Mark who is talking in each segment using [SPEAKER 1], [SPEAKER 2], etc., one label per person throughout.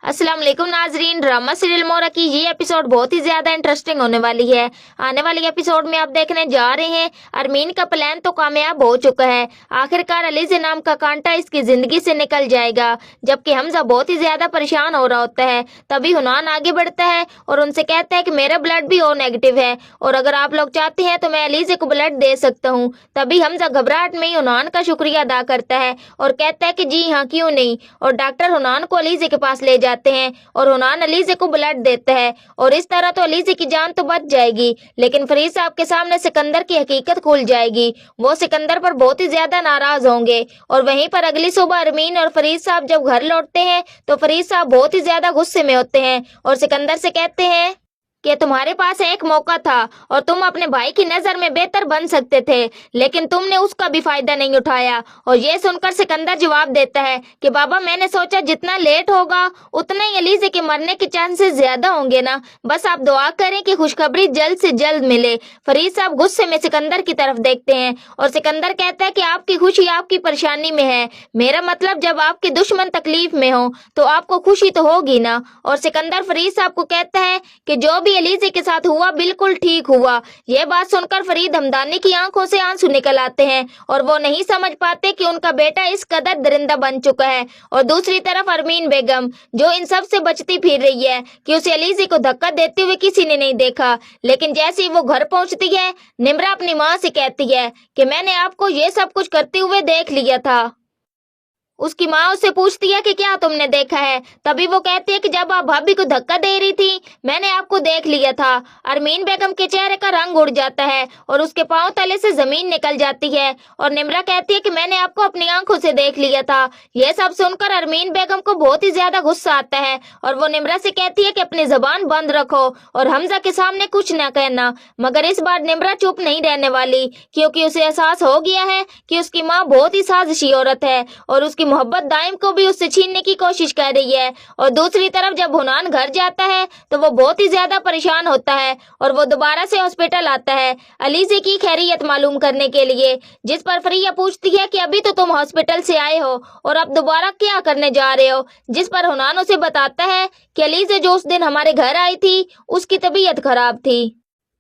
[SPEAKER 1] अस्सलाम वालेकुम नाजरीन। ड्रामा सीरियल मोरा की ये एपिसोड बहुत ही ज्यादा इंटरेस्टिंग होने वाली है। आने वाली एपिसोड में आप देखने जा रहे हैं अरमीन का प्लान तो कामयाब हो चुका है। आखिरकार अलीज़े नाम का कांटा इसकी जिंदगी से निकल जाएगा, जबकि हमजा बहुत ही ज्यादा परेशान हो रहा होता है। तभी हुनान आगे बढ़ता है और उनसे कहता है कि मेरा ब्लड भी ओ नेगेटिव है और अगर आप लोग चाहते हैं तो मैं अलीज़े को ब्लड दे सकता हूँ। तभी हमजा घबराहट में ही हुनान का शुक्रिया अदा करता है और कहता है कि जी हाँ, क्यों नहीं। और डॉक्टर हुनान को अलीज़े के पास ले जाते हैं और हुनान अलीज़े को ब्लड देता है और इस तरह तो अलीज़े की जान तो बच जाएगी, लेकिन फरीद साहब के सामने सिकंदर की हकीकत खुल जाएगी। वो सिकंदर पर बहुत ही ज्यादा नाराज होंगे और वहीं पर अगली सुबह अरमीन और फरीद साहब जब घर लौटते हैं तो फरीद साहब बहुत ही ज्यादा गुस्से में होते हैं और सिकंदर से कहते हैं कि तुम्हारे पास एक मौका था और तुम अपने भाई की नजर में बेहतर बन सकते थे, लेकिन तुमने उसका भी फायदा नहीं उठाया। और ये सुनकर सिकंदर जवाब देता है कि बाबा, मैंने सोचा जितना लेट होगा उतना ही अलीज़े के मरने के चांसेस ज्यादा होंगे ना, बस आप दुआ करें कि खुशखबरी जल्द से जल्द मिले। फरीद साहब गुस्से में सिकंदर की तरफ देखते हैं और सिकंदर कहता है कि आपकी खुशी आपकी परेशानी में है, मेरा मतलब जब आपके दुश्मन तकलीफ में हो तो आपको खुशी तो होगी ना। और सिकंदर फरीद साहब को कहता है कि जो भी अलीज़े के साथ हुआ बिल्कुल ठीक हुआ। यह बात सुनकर फरीद हमदानी की आंखों से आंसू निकल आते हैं और वो नहीं समझ पाते कि उनका बेटा इस कदर दरिंदा बन चुका है। और दूसरी तरफ अरमीन बेगम जो इन सब से बचती फिर रही है कि उसे अलीज़े को धक्का देते हुए किसी ने नहीं देखा, लेकिन जैसे ही वो घर पहुंचती है निम्रा अपनी माँ से कहती है कि मैंने आपको ये सब कुछ करते हुए देख लिया था। उसकी माँ उससे पूछती है कि क्या तुमने देखा है। तभी वो कहती है कि जब आप भाभी को धक्का दे रही थी मैंने आपको देख लिया था। अरमीन बेगम के चेहरे का रंग उड़ जाता है और उसके पांव तले से जमीन निकल जाती है और निम्रा कहती है कि मैंने आपको अपनी आंखों से देख लिया था। यह सब सुनकर अरमीन बेगम को बहुत ही ज्यादा गुस्सा आता है और वो निम्रा से कहती है कि अपनी जबान बंद रखो और हमजा के सामने कुछ न कहना। मगर इस बार निम्रा चुप नहीं रहने वाली, क्योंकि उसे एहसास हो गया है कि उसकी माँ बहुत ही साजिशी औरत है और उसकी मोहब्बत दाइम को भी उससे छीनने की कोशिश कर रही है। और दूसरी तरफ जब हुनान घर जाता है तो वो बहुत ही ज्यादा परेशान होता है और वो दोबारा से हॉस्पिटल आता है अलीज़े की खैरियत मालूम करने के लिए, जिस पर फरिया पूछती है कि अभी तो तुम हॉस्पिटल से आए हो और अब दोबारा क्या करने जा रहे हो। जिस पर हुनान उसे बताता है कि अलीज़े जो उस दिन हमारे घर आई थी उसकी तबीयत खराब थी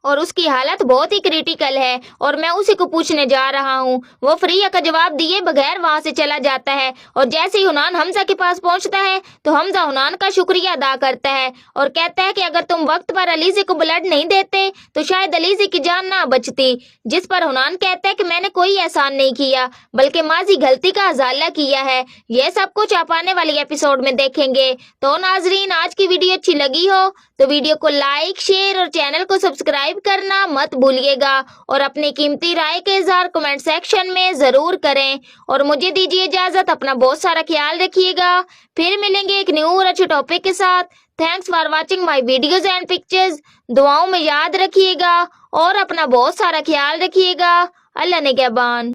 [SPEAKER 1] और उसकी हालत बहुत ही क्रिटिकल है और मैं उसी को पूछने जा रहा हूँ। वो फरिया का जवाब दिए बगैर वहां से चला जाता है और जैसे ही हुनान हमजा के पास पहुंचता है तो हमजा हुनान का शुक्रिया अदा करता है और कहता है कि अगर तुम वक्त पर अलीज़े को ब्लड नहीं देते तो शायद अलीज़े की जान ना बचती। जिस पर हुनान कहता है कि मैंने कोई एहसान नहीं किया बल्कि माजी गलती का अजाला किया है। यह सब कुछ आप आने वाली एपिसोड में देखेंगे। तो नाजरीन, आज की वीडियो अच्छी लगी हो तो वीडियो को लाइक, शेयर और चैनल को सब्सक्राइब करना मत भूलिएगा और अपनी कीमती राय के इज़हार कमेंट सेक्शन में जरूर करें। और मुझे दीजिए इजाजत, अपना बहुत सारा ख्याल रखिएगा। फिर मिलेंगे एक न्यू और अच्छे टॉपिक के साथ। Thanks for watching my videos and pictures. दुआओं में याद रखिएगा और अपना बहुत सारा ख्याल रखिएगा। अल्लाह निगहबान।